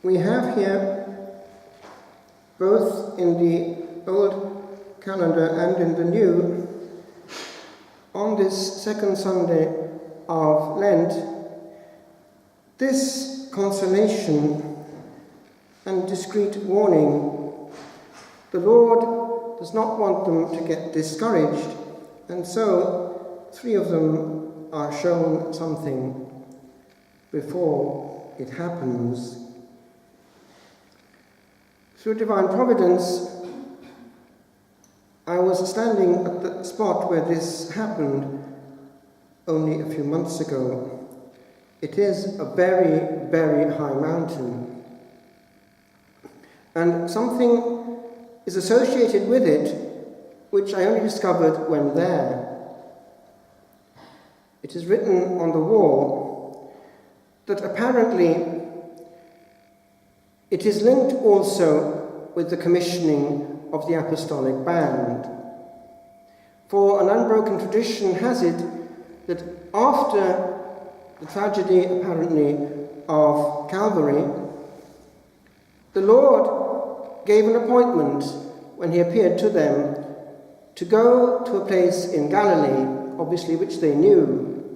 We have here, both in the old calendar and in the new, on this second Sunday of Lent, this consolation and discreet warning. The Lord does not want them to get discouraged, and so 3 of them are shown something before it happens. Through divine providence, I was standing at the spot where this happened only a few months ago. It is a very, very high mountain, and something is associated with it which I only discovered when there. It is written on the wall that apparently it is linked also with the commissioning of the apostolic band. For an unbroken tradition has it that after the tragedy, apparently, of Calvary, the Lord gave an appointment when he appeared to them to go to a place in Galilee, obviously which they knew.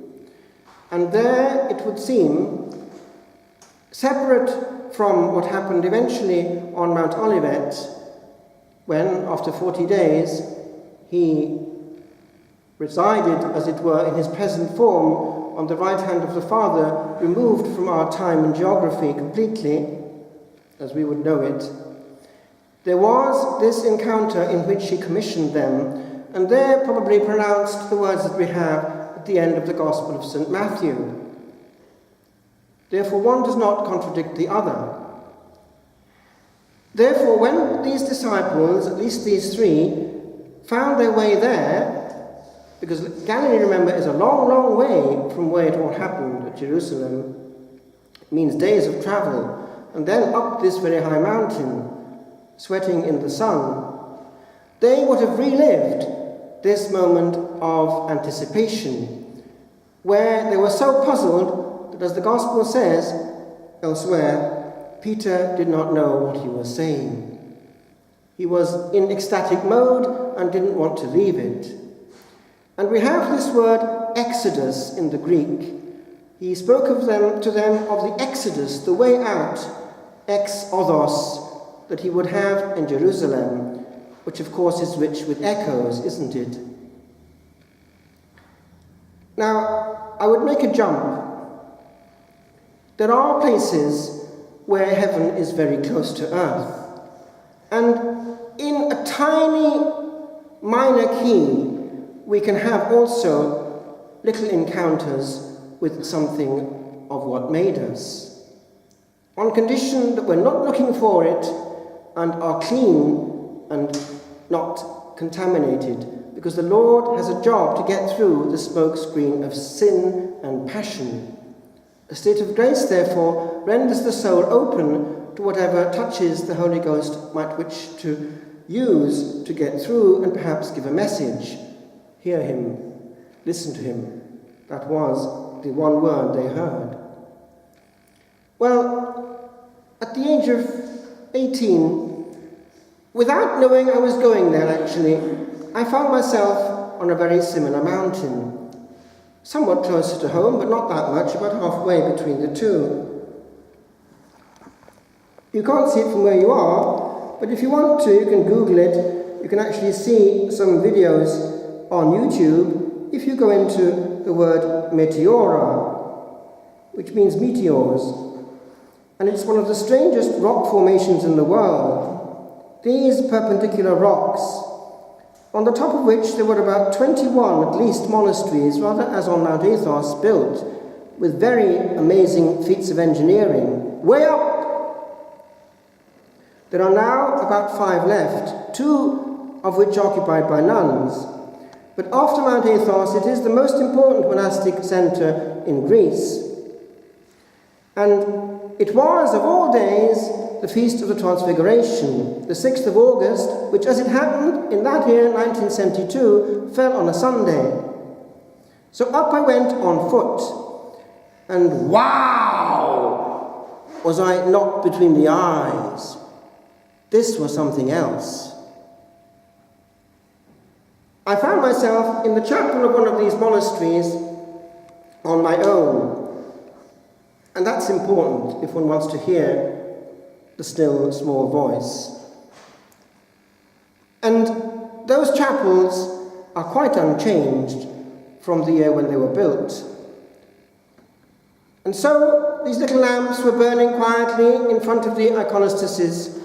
And there, it would seem, separate from what happened eventually on Mount Olivet, when, after 40 days, he resided, as it were, in his present form on the right hand of the Father, removed from our time and geography completely, as we would know it. There was this encounter in which he commissioned them, and there probably pronounced the words that we have at the end of the Gospel of St. Matthew. Therefore, one does not contradict the other. Therefore, when these disciples, at least these 3, found their way there, because Galilee, remember, is a long, long way from where it all happened at Jerusalem. It means days of travel, and then up this very high mountain, sweating in the sun. They would have relived this moment of anticipation, where they were so puzzled that, as the Gospel says elsewhere, Peter did not know what he was saying. He was in ecstatic mode and didn't want to leave it. And we have this word exodus in the Greek. He spoke to them of the exodus, the way out, ex-odos, that he would have in Jerusalem, which of course is rich with echoes, isn't it? Now, I would make a jump. There are places where heaven is very close to earth, and in a tiny minor key we can have also little encounters with something of what made us, on condition that we're not looking for it and are clean and not contaminated, because the Lord has a job to get through the smokescreen of sin and passion. A state of grace, therefore, renders the soul open to whatever touches the Holy Ghost might wish to use to get through and perhaps give a message. Hear him, listen to him. That was the one word they heard. Well, at the age of 18, without knowing I was going there actually, I found myself on a very similar mountain, somewhat closer to home, but not that much, about halfway between the two. You can't see it from where you are, but if you want to, you can Google it. You can actually see some videos on YouTube if you go into the word meteora, which means meteors. And it's one of the strangest rock formations in the world. These perpendicular rocks, on the top of which there were about 21 at least monasteries, rather as on Mount Athos, built with very amazing feats of engineering, way up. There are now about 5 left, 2 of which occupied by nuns. But after Mount Athos, it is the most important monastic centre in Greece. And it was, of all days, the Feast of the Transfiguration, the 6th of August, which, as it happened in that year, 1972, fell on a Sunday. So up I went on foot, and wow! Was I knocked between the eyes. This was something else. I found myself in the chapel of one of these monasteries on my own. And that's important if one wants to hear the still, small voice. And those chapels are quite unchanged from the year when they were built. And so these little lamps were burning quietly in front of the iconostases,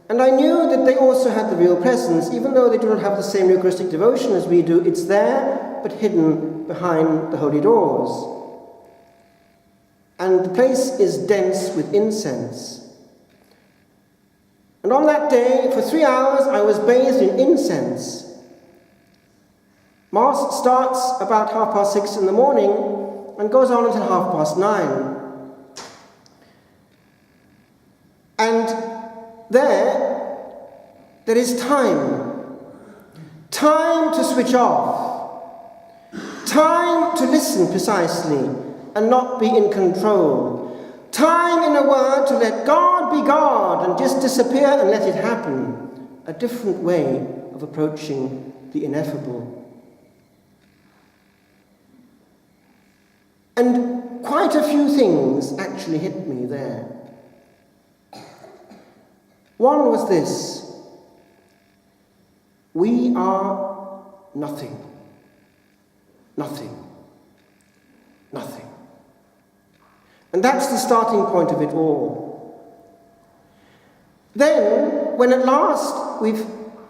and I knew that they also had the real presence, even though they do not have the same Eucharistic devotion as we do. It's there, but hidden behind the holy doors. And the place is dense with incense. And on that day, for 3 hours, I was bathed in incense. Mass starts about 6:30 in the morning and goes on until 9:30. And there is time to switch off, time to listen precisely and not be in control, time, in a word, to let God be God and just disappear and let it happen, a different way of approaching the ineffable. And quite a few things actually hit me there. One was this: we are nothing. Nothing. Nothing. And that's the starting point of it all. Then, when at last we've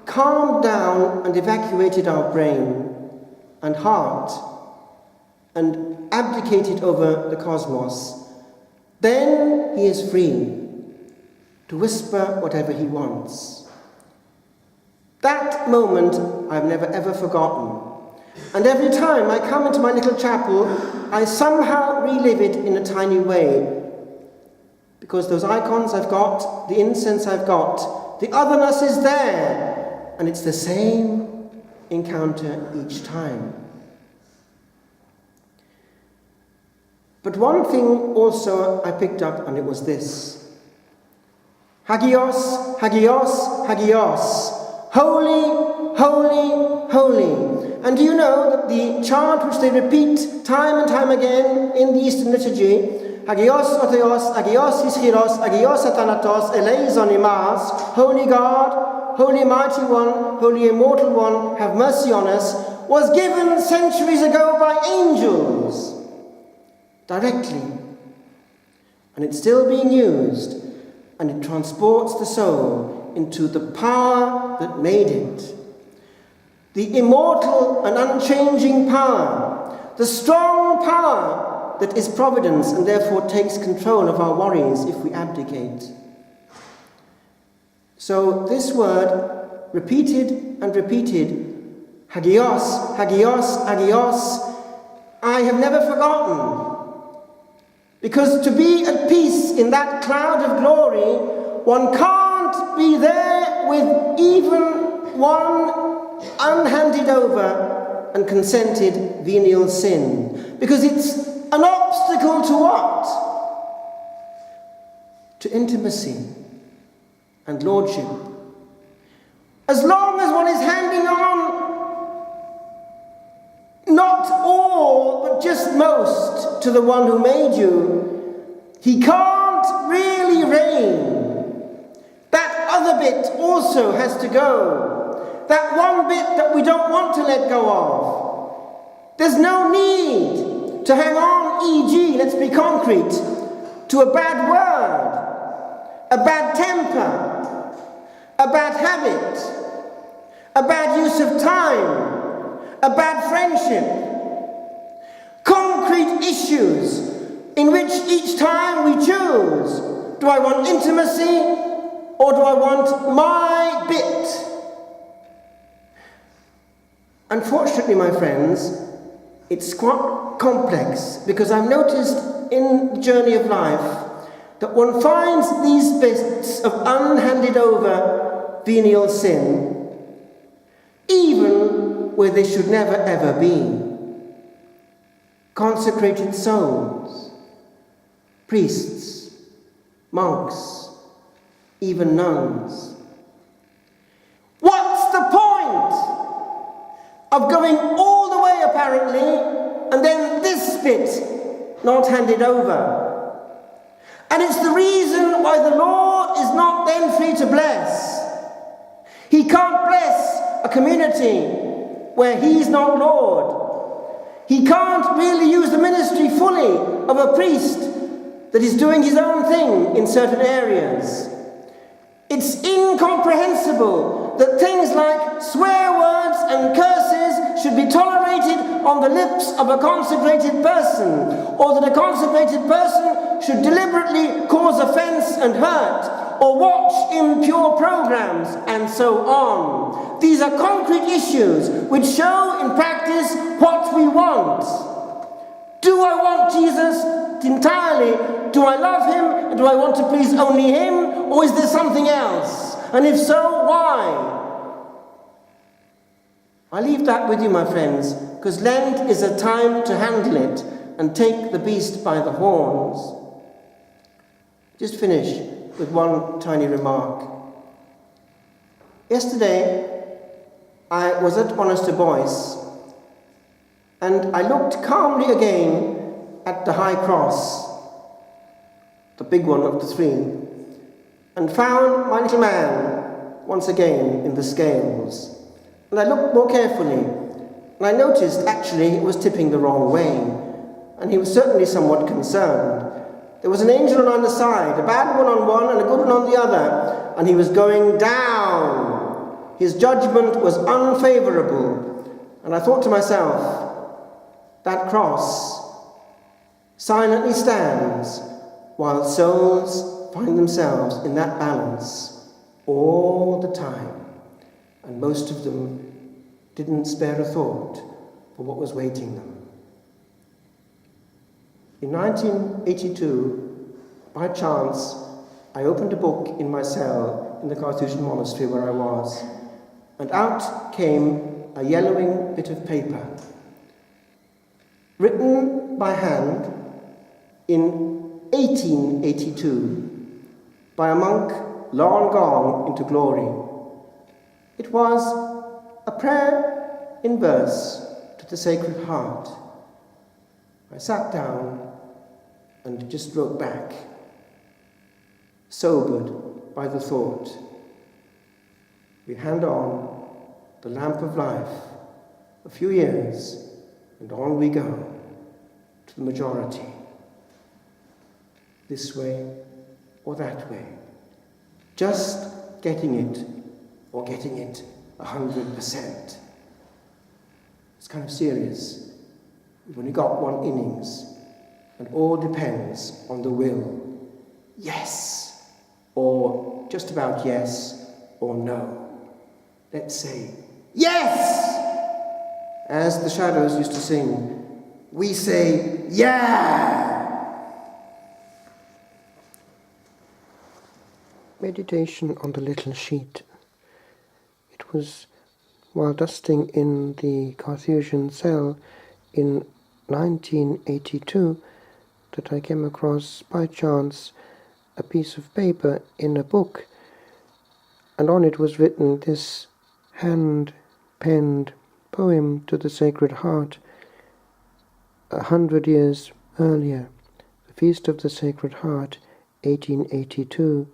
calmed down and evacuated our brain and heart and abdicated over the cosmos, then he is free to whisper whatever he wants. That moment I've never ever forgotten. And every time I come into my little chapel, I somehow relive it in a tiny way. Because those icons I've got, the incense I've got, the otherness is there. And it's the same encounter each time. But one thing also I picked up, and it was this: Hagios, Hagios, Hagios. Holy, holy, holy. And do you know that the chant which they repeat time and time again in the Eastern liturgy, Hagios Otheos, Hagios Ischiros, Hagios Athanatos, Eleison Imas, Holy God, Holy Mighty One, Holy Immortal One, have mercy on us, was given centuries ago by angels, directly. And it's still being used, and it transports the soul into the power that made it. The immortal and unchanging power, the strong power that is providence and therefore takes control of our worries if we abdicate. So this word, repeated and repeated, Hagios, Hagios, Hagios, I have never forgotten. Because to be at peace in that cloud of glory, one can't be there with even one unhanded over and consented venial sin, because it's an obstacle to what? To intimacy and lordship. As long as one is handing on not all, but just most to the one who made you, he can't really reign. That other bit also has to go. That one bit that we don't want to let go of. There's no need to hang on, e.g., let's be concrete, to a bad word, a bad temper, a bad habit, a bad use of time, a bad friendship. Concrete issues in which each time we choose, do I want intimacy or do I want my bit? Unfortunately, my friends, it's quite complex, because I've noticed in the journey of life that one finds these bits of unhanded over venial sin even where they should never ever be. Consecrated souls, priests, monks, even nuns. What's the point of going all the way apparently and then this bit not handed over? And it's the reason why the Lord is not then free to bless. He can't bless a community where He's not Lord. He can't really use the ministry fully of a priest that is doing his own thing in certain areas. It's incomprehensible that things like swear words and curses should be tolerated on the lips of a consecrated person, or that a consecrated person should deliberately cause offense and hurt, or watch impure programs, and so on. These are concrete issues which show in practice what we want. Do I want Jesus entirely? Do I love Him? Do I want to please only Him? Or is there something else? And if so, why? I leave that with you, my friends, because Lent is a time to handle it and take the beast by the horns. Just finish with one tiny remark. Yesterday, I was at Monaster Boyce, and I looked calmly again at the high cross, the big one of the three, and found my little man once again in the scales. And I looked more carefully, and I noticed actually it was tipping the wrong way, and he was certainly somewhat concerned. There was an angel on either side, a bad one on one and a good one on the other, and he was going down. His judgment was unfavourable. And I thought to myself, that cross silently stands while souls find themselves in that balance all the time. And most of them didn't spare a thought for what was waiting them. In 1982, by chance, I opened a book in my cell in the Carthusian monastery where I was, and out came a yellowing bit of paper, written by hand in 1882 by a monk long gone into glory. It was a prayer in verse to the Sacred Heart. I sat down and just wrote back, sobered by the thought, we hand on the lamp of life a few years, and on we go to the majority, this way or that way, just getting it or getting it 100%. It's kind of serious. We've only got one innings, and all depends on the will. Yes, or just about yes, or no. Let's say, yes! As the Shadows used to sing, we say, yeah! Meditation on the little sheet. It was while dusting in the Carthusian cell in 1982 that I came across by chance a piece of paper in a book, and on it was written this hand-penned poem to the Sacred Heart 100 years earlier, the Feast of the Sacred Heart, 1882.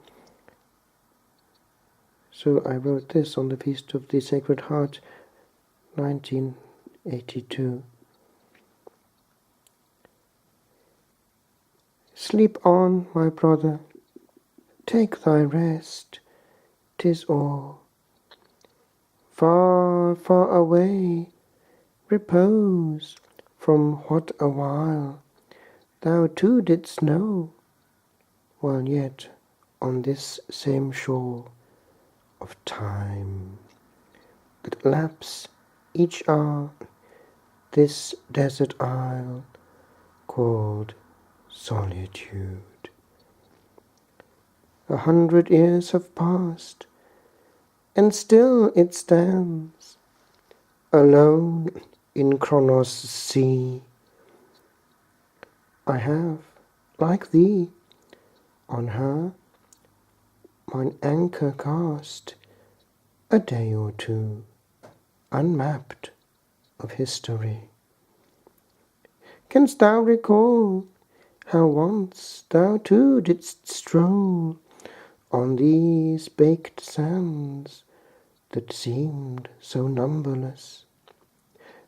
So I wrote this on the Feast of the Sacred Heart, 1982. Sleep on, my brother, take thy rest, 'tis all. Far, far away, repose from what a while thou too didst know, while yet on this same shore of time that laps each hour this desert isle called solitude. 100 years have passed, and still it stands alone in Kronos' sea. I have, like thee, on her mine anchor cast, a day or two unmapped of history. Canst thou recall how once thou too didst stroll on these baked sands that seemed so numberless?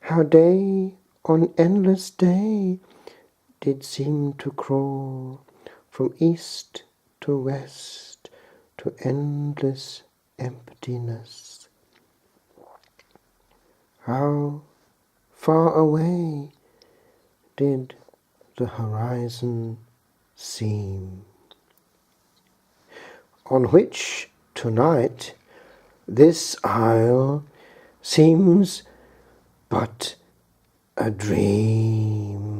How day on endless day did seem to crawl from east to west to endless emptiness. How far away did the horizon seem, on which tonight this isle seems but a dream.